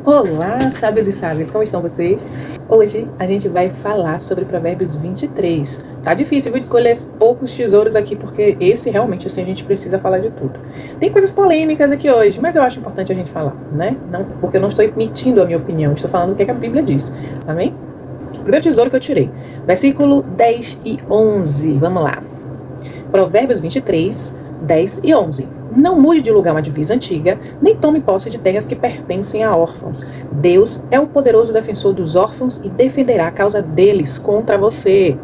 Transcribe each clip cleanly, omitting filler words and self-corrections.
Olá, sábios e sábias, como estão vocês? Hoje a gente vai falar sobre Provérbios 23. Tá difícil, viu, de escolher poucos tesouros aqui, porque esse realmente, assim, a gente precisa falar de tudo. Tem coisas polêmicas aqui hoje, mas eu acho importante a gente falar, né? Não, porque eu não estou emitindo a minha opinião, estou falando o que a Bíblia diz, amém? O primeiro tesouro que eu tirei, versículo 10 e 11, vamos lá. Provérbios 23, 10 e 11. Não mude de lugar uma divisa antiga, nem tome posse de terras que pertencem a órfãos. Deus é o poderoso defensor dos órfãos e defenderá a causa deles contra você.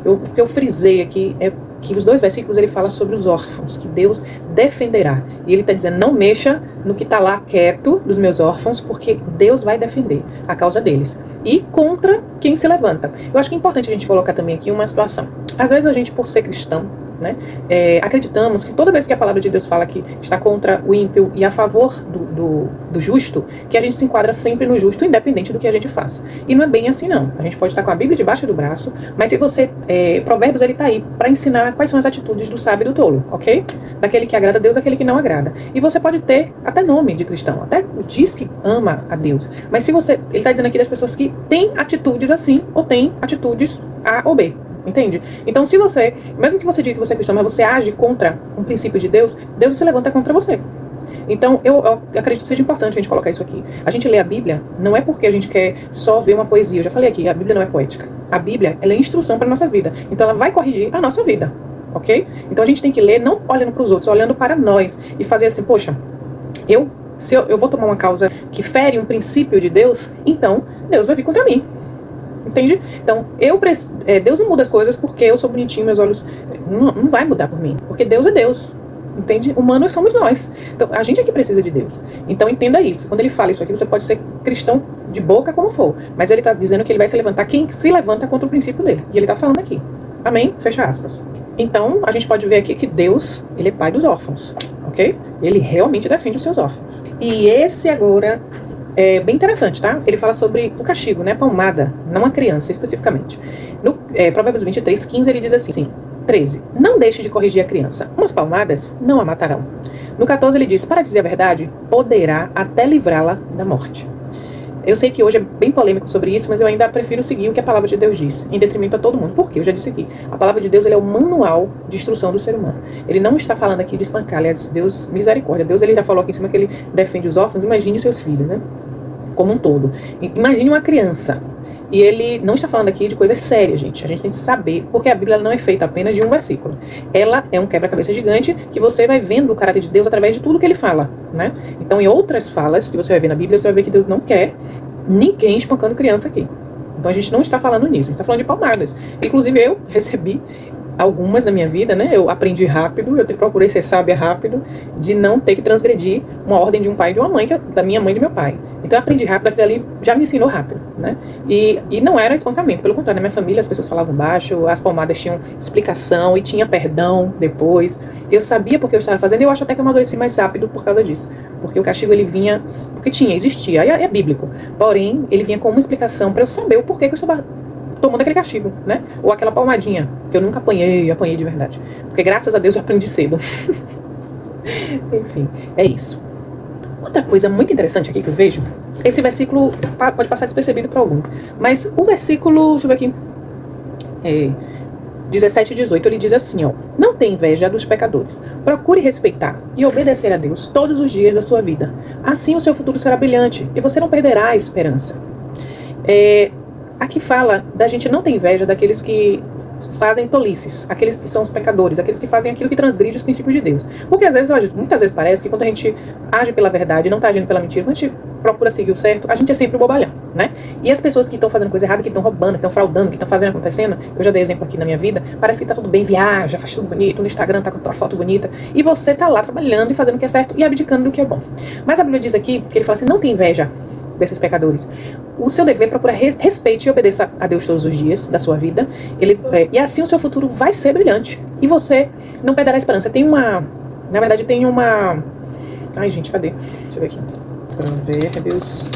O que eu frisei aqui é que os dois versículos ele fala sobre os órfãos, que Deus defenderá. E ele está dizendo, não mexa no que está lá quieto dos meus órfãos, porque Deus vai defender a causa deles. E contra quem se levanta. Eu acho que é importante a gente colocar também aqui uma situação. Às vezes a gente, por ser cristão, né, acreditamos que toda vez que a palavra de Deus fala que está contra o ímpio e a favor do justo, que a gente se enquadra sempre no justo, independente do que a gente faça. E não é bem assim, não. A gente pode estar com a Bíblia debaixo do braço, mas se você... Provérbios, ele está aí para ensinar quais são as atitudes do sábio e do tolo, ok? Daquele que agrada a Deus, daquele que não agrada. E você pode ter até nome de cristão, até diz que ama a Deus. Mas se você... Ele está dizendo aqui das pessoas que têm atitudes assim, ou têm atitudes A ou B. Entende? Então, se você, mesmo que você diga que você é cristão, mas você age contra um princípio de Deus, Deus se levanta contra você. Então, eu acredito que seja importante a gente colocar isso aqui. A gente lê a Bíblia não é porque a gente quer só ver uma poesia. Eu já falei aqui, a Bíblia não é poética. A Bíblia, ela é instrução para a nossa vida. Então, ela vai corrigir a nossa vida. Ok? Então, a gente tem que ler não olhando para os outros, olhando para nós. E fazer assim, poxa, se eu vou tomar uma causa que fere um princípio de Deus, então Deus vai vir contra mim. Entende? Então, Deus não muda as coisas porque eu sou bonitinho, meus olhos... Não vai mudar por mim, porque Deus é Deus. Entende? Humanos somos nós. Então, a gente é que precisa de Deus. Então, entenda isso. Quando ele fala isso aqui, você pode ser cristão de boca como for, mas ele está dizendo que ele vai se levantar quem se levanta contra o princípio dele. E ele está falando aqui. Amém? Fecha aspas. Então, a gente pode ver aqui que Deus, ele é pai dos órfãos. Ok? Ele realmente defende os seus órfãos. E esse agora... é bem interessante, tá? Ele fala sobre o castigo, né? Palmada, não a criança especificamente. No Provérbios 23, 15, ele diz assim, 13. Não deixe de corrigir a criança. Umas palmadas não a matarão. No 14, ele diz, para dizer a verdade, poderá até livrá-la da morte. Eu sei que hoje é bem polêmico sobre isso, mas eu ainda prefiro seguir o que a palavra de Deus diz, em detrimento a todo mundo. Por quê? Eu já disse aqui. A palavra de Deus, ele é o manual de instrução do ser humano. Ele não está falando aqui de espancar, aliás, Deus, misericórdia. Deus, ele já falou aqui em cima que ele defende os órfãos. Imagine os seus filhos, né? Como um todo. Imagine uma criança. E ele não está falando aqui de coisas sérias, gente. A gente tem que saber, porque a Bíblia não é feita apenas de um versículo. Ela é um quebra-cabeça gigante que você vai vendo o caráter de Deus através de tudo que ele fala, né? Então, em outras falas que você vai ver na Bíblia, você vai ver que Deus não quer ninguém espancando criança aqui. Então, a gente não está falando nisso. A gente está falando de palmadas. Inclusive, eu recebi algumas na minha vida, né? Eu aprendi rápido, eu procurei ser sábia rápido, de não ter que transgredir uma ordem de um pai e de uma mãe, da minha mãe e do meu pai. Então eu aprendi rápido, aquilo ali já me ensinou rápido, né? E não era espancamento, pelo contrário, na minha família as pessoas falavam baixo, as palmadas tinham explicação e tinha perdão depois. Eu sabia porque eu estava fazendo e eu acho até que eu amadureci mais rápido por causa disso. Porque o castigo ele vinha, porque existia, é bíblico. Porém, ele vinha com uma explicação para eu saber o porquê que eu estava tomando aquele castigo, né? Ou aquela palmadinha, que eu nunca apanhei de verdade. Porque graças a Deus eu aprendi cedo. Enfim, é isso. Outra coisa muito interessante aqui que eu vejo, esse versículo pode passar despercebido para alguns, mas o versículo, deixa eu ver aqui, 17 e 18, ele diz assim, ó, não tenha inveja dos pecadores, procure respeitar e obedecer a Deus todos os dias da sua vida. Assim o seu futuro será brilhante e você não perderá a esperança. Aqui fala da gente não ter inveja daqueles que fazem tolices, aqueles que são os pecadores, aqueles que fazem aquilo que transgride os princípios de Deus. Porque às vezes, muitas vezes parece que quando a gente age pela verdade, não está agindo pela mentira, quando a gente procura seguir o certo, a gente é sempre o bobalhão, né? E as pessoas que estão fazendo coisa errada, que estão roubando, que estão fraudando, que estão fazendo acontecendo, eu já dei exemplo aqui na minha vida, parece que tá tudo bem, viaja, faz tudo bonito, no Instagram tá com a tua foto bonita, e você tá lá trabalhando e fazendo o que é certo e abdicando do que é bom. Mas a Bíblia diz aqui, que ele fala assim, não tem inveja desses pecadores. O seu dever é procurar respeite e obedeça a Deus todos os dias da sua vida. E assim o seu futuro vai ser brilhante. E você não perderá a esperança. Na verdade tem uma... Ai, gente, cadê? Deixa eu ver aqui. Provérbios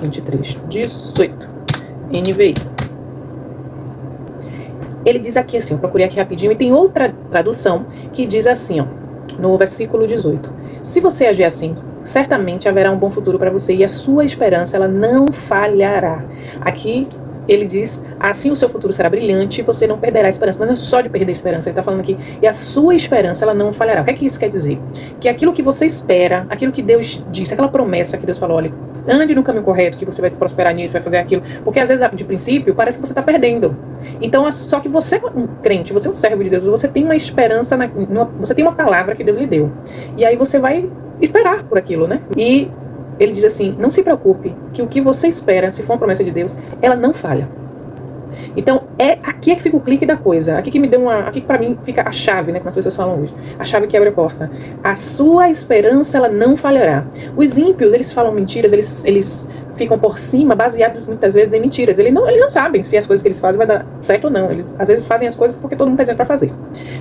23, 18. NVI. Ele diz aqui assim, eu procurei aqui rapidinho, e tem outra tradução que diz assim, ó, no versículo 18. Se você agir assim, certamente haverá um bom futuro para você e a sua esperança, ela não falhará. Aqui ele diz, assim o seu futuro será brilhante e você não perderá a esperança. Mas não é só de perder a esperança, ele está falando aqui, e a sua esperança, ela não falhará. O que é que isso quer dizer? Que aquilo que você espera, aquilo que Deus disse, aquela promessa que Deus falou, olha, ande no caminho correto, que você vai prosperar nisso, vai fazer aquilo. Porque às vezes, de princípio, parece que você está perdendo. Então, só que você é um crente, você é um servo de Deus, você tem uma esperança, você tem uma palavra que Deus lhe deu. E aí você vai esperar por aquilo, né? E ele diz assim, não se preocupe, que o que você espera, se for uma promessa de Deus, ela não falha. Então, aqui é que fica o clique da coisa. Aqui que me deu aqui que pra mim fica a chave, né, como as pessoas falam hoje. A chave que abre a porta. A sua esperança, ela não falhará. Os ímpios, eles falam mentiras, eles ficam por cima, baseados muitas vezes em mentiras. Eles não sabem se as coisas que eles fazem vai dar certo ou não. Eles, às vezes, fazem as coisas porque todo mundo tá dizendo pra fazer.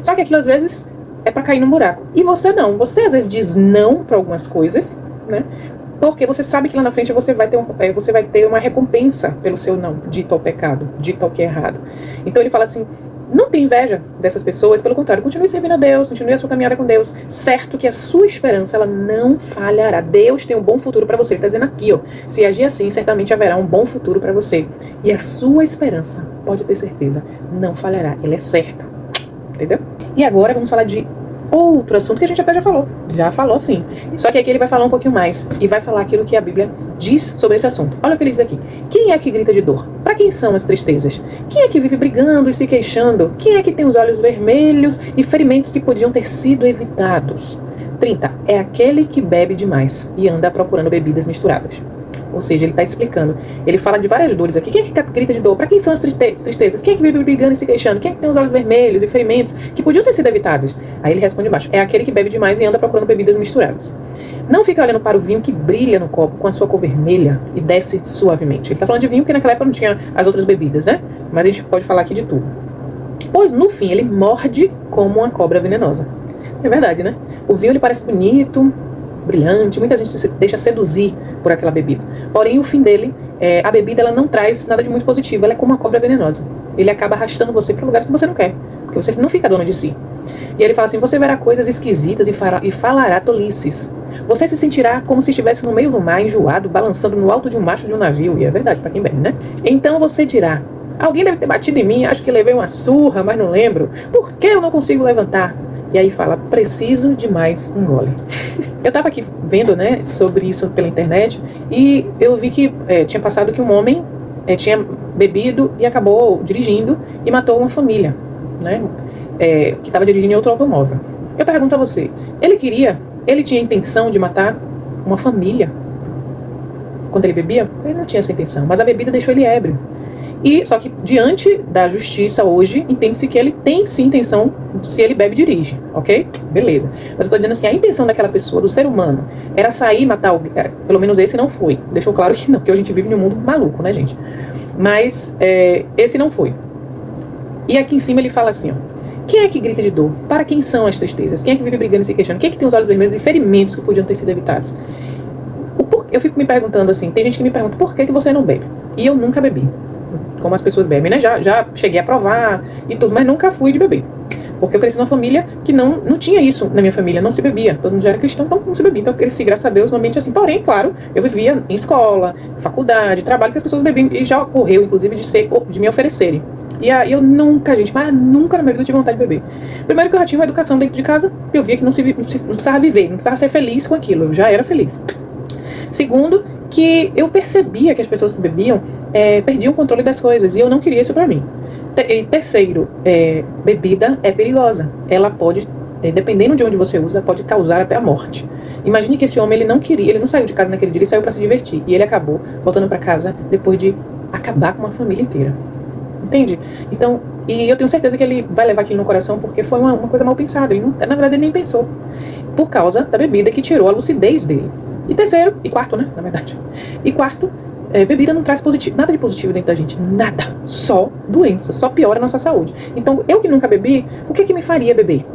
Só que aquilo, às vezes, é pra cair num buraco. E você não. Você, às vezes, diz não pra algumas coisas, né? Porque você sabe que lá na frente você vai ter uma recompensa pelo seu não, dito ao pecado, dito ao que é errado. Então ele fala assim, não tenha inveja dessas pessoas, pelo contrário, continue servindo a Deus, continue a sua caminhada com Deus, certo que a sua esperança, ela não falhará. Deus tem um bom futuro para você. Ele está dizendo aqui, ó, se agir assim, certamente haverá um bom futuro para você. E a sua esperança, pode ter certeza, não falhará. Ela é certa. Entendeu? E agora vamos falar de outro assunto que a gente até já falou sim, só que aqui ele vai falar um pouquinho mais e vai falar aquilo que a Bíblia diz sobre esse assunto. Olha o que ele diz aqui, quem é que grita de dor? Para quem são as tristezas? Quem é que vive brigando e se queixando? Quem é que tem os olhos vermelhos e ferimentos que podiam ter sido evitados? 30, é aquele que bebe demais e anda procurando bebidas misturadas. Ou seja, ele está explicando. Ele fala de várias dores aqui. Quem é que grita de dor? Para quem são as tristezas? Quem é que vive brigando e se queixando? Quem é que tem os olhos vermelhos e ferimentos que podiam ter sido evitados? Aí ele responde embaixo. É aquele que bebe demais e anda procurando bebidas misturadas. Não fica olhando para o vinho que brilha no copo com a sua cor vermelha e desce suavemente. Ele está falando de vinho porque naquela época não tinha as outras bebidas, né? Mas a gente pode falar aqui de tudo. Pois no fim ele morde como uma cobra venenosa. É verdade, né? O vinho ele parece bonito, brilhante, muita gente se deixa seduzir por aquela bebida. Porém, o fim dele, a bebida ela não traz nada de muito positivo, ela é como uma cobra venenosa. Ele acaba arrastando você para lugares que você não quer, porque você não fica dono de si. E ele fala assim, você verá coisas esquisitas e falará tolices. Você se sentirá como se estivesse no meio do mar, enjoado, balançando no alto de um mastro de um navio. E é verdade, para quem bebe, né? Então você dirá, alguém deve ter batido em mim, acho que levei uma surra, mas não lembro. Por que eu não consigo levantar? E aí fala, preciso de mais um gole. Eu tava aqui vendo, né, sobre isso pela internet e eu vi que tinha passado que um homem tinha bebido e acabou dirigindo e matou uma família, né, que estava dirigindo em outro automóvel. Eu pergunto a você, ele tinha intenção de matar uma família quando ele bebia? Ele não tinha essa intenção, mas a bebida deixou ele ébrio. E, só que diante da justiça hoje, entende-se que ele tem sim intenção, se ele bebe, dirige, ok? Beleza. Mas eu estou dizendo assim, a intenção daquela pessoa, do ser humano, era sair e matar alguém, pelo menos esse não foi. Deixou claro que não, porque hoje a gente vive num mundo maluco, né, gente? Mas esse não foi. E aqui em cima ele fala assim, ó, quem é que grita de dor? Para quem são as tristezas? Quem é que vive brigando e se queixando? Quem é que tem os olhos vermelhos e ferimentos que podiam ter sido evitados? Eu fico me perguntando assim, tem gente que me pergunta, por que você não bebe? E eu nunca bebi. Como as pessoas bebem, né? Já cheguei a provar e tudo, mas nunca fui de beber. Porque eu cresci numa família que não tinha isso na minha família, não se bebia. Todo mundo já era cristão, então não se bebia. Então eu cresci, graças a Deus, num ambiente assim. Porém, claro, eu vivia em escola, faculdade, trabalho, que as pessoas bebiam. E já ocorreu, inclusive, de me oferecerem. E aí eu nunca, gente, mas nunca na minha vida tive vontade de beber. Primeiro que eu já tinha uma educação dentro de casa, eu via que não precisava viver, não precisava ser feliz com aquilo. Eu já era feliz. Segundo, que eu percebia que as pessoas que bebiam perdiam o controle das coisas, e eu não queria isso pra mim. Terceiro, bebida é perigosa. Ela pode, dependendo de onde você usa, pode causar até a morte. Imagine que esse homem, ele não saiu de casa naquele dia, ele saiu pra se divertir. E ele acabou voltando pra casa depois de acabar com uma família inteira. Entende? Então, e eu tenho certeza que ele vai levar aquilo no coração, porque foi uma coisa mal pensada. Na verdade, ele nem pensou. Por causa da bebida que tirou a lucidez dele. E terceiro, e quarto, né, na verdade. E quarto, bebida não traz nada de positivo dentro da gente. Nada. Só doença. Só piora a nossa saúde. Então, eu que nunca bebi, o que me faria beber?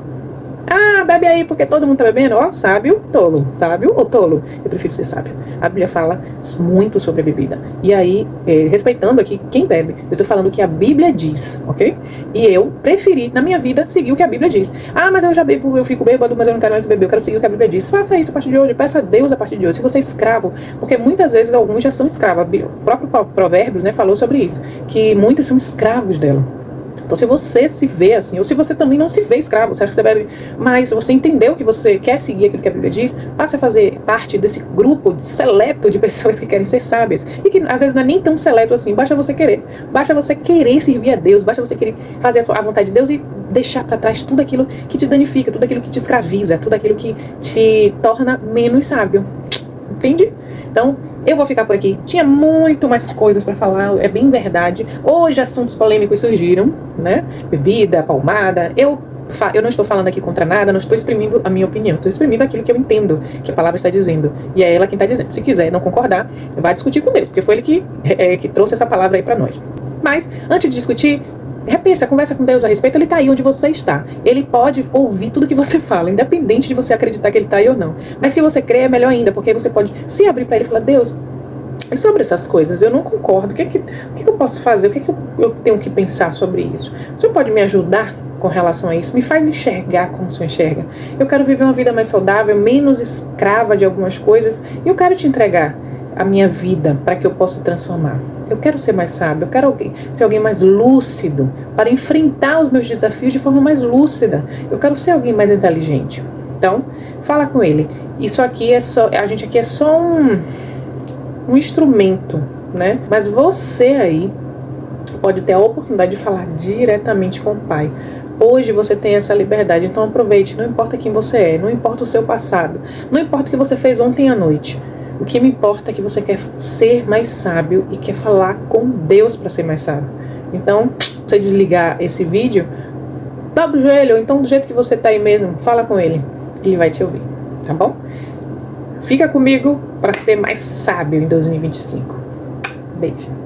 Ah, bebe aí porque todo mundo tá bebendo. Ó, sábio, tolo. Sábio ou tolo? Eu prefiro ser sábio. A Bíblia fala muito sobre a bebida. E aí, respeitando aqui quem bebe, eu tô falando o que a Bíblia diz, ok? E eu preferi, na minha vida, seguir o que a Bíblia diz. Ah, mas eu já bebo, eu fico bêbado, mas eu não quero mais beber. Eu quero seguir o que a Bíblia diz. Faça isso a partir de hoje. Peça a Deus a partir de hoje. Se você é escravo, porque muitas vezes alguns já são escravos. O próprio Provérbios, né, falou sobre isso. Que muitos são escravos dela. Então, se você se vê assim, ou se você também não se vê escravo, você acha que você bebe, mas você entendeu que você quer seguir aquilo que a Bíblia diz, passe a fazer parte desse grupo seleto de pessoas que querem ser sábias. E que às vezes não é nem tão seleto assim, basta você querer. Basta você querer servir a Deus, basta você querer fazer a vontade de Deus e deixar para trás tudo aquilo que te danifica, tudo aquilo que te escraviza, tudo aquilo que te torna menos sábio. Entende? Então, eu vou ficar por aqui. Tinha muito mais coisas para falar, é bem verdade. Hoje assuntos polêmicos surgiram, né? Bebida, palmada. Eu não estou falando aqui contra nada, não estou exprimindo a minha opinião. Estou exprimindo aquilo que eu entendo que a palavra está dizendo. E é ela quem está dizendo. Se quiser não concordar, vai discutir com Deus, porque foi ele que trouxe essa palavra aí para nós. Mas, antes de discutir, repensa, conversa com Deus a respeito. Ele está aí onde você está. Ele pode ouvir tudo que você fala, independente de você acreditar que ele está aí ou não. Mas se você crê, é melhor ainda, porque aí você pode se abrir para ele e falar: Deus, sobre essas coisas eu não concordo. O que eu posso fazer? O que eu tenho que pensar sobre isso? O senhor pode me ajudar com relação a isso? Me faz enxergar como o senhor enxerga. Eu quero viver uma vida mais saudável, menos escrava de algumas coisas. E eu quero te entregar a minha vida para que eu possa transformar. Eu quero ser mais sábio, eu quero ser alguém mais lúcido, para enfrentar os meus desafios de forma mais lúcida. Eu quero ser alguém mais inteligente. Então, fala com ele. Isso aqui é só, a gente aqui é só um instrumento, né? Mas você aí pode ter a oportunidade de falar diretamente com o Pai. Hoje você tem essa liberdade, então aproveite. Não importa quem você é, não importa o seu passado, não importa o que você fez ontem à noite. O que me importa é que você quer ser mais sábio e quer falar com Deus para ser mais sábio. Então, se você desligar esse vídeo, dobra o joelho, ou então do jeito que você está aí mesmo, fala com ele. Ele vai te ouvir, tá bom? Fica comigo para ser mais sábio em 2025. Beijo.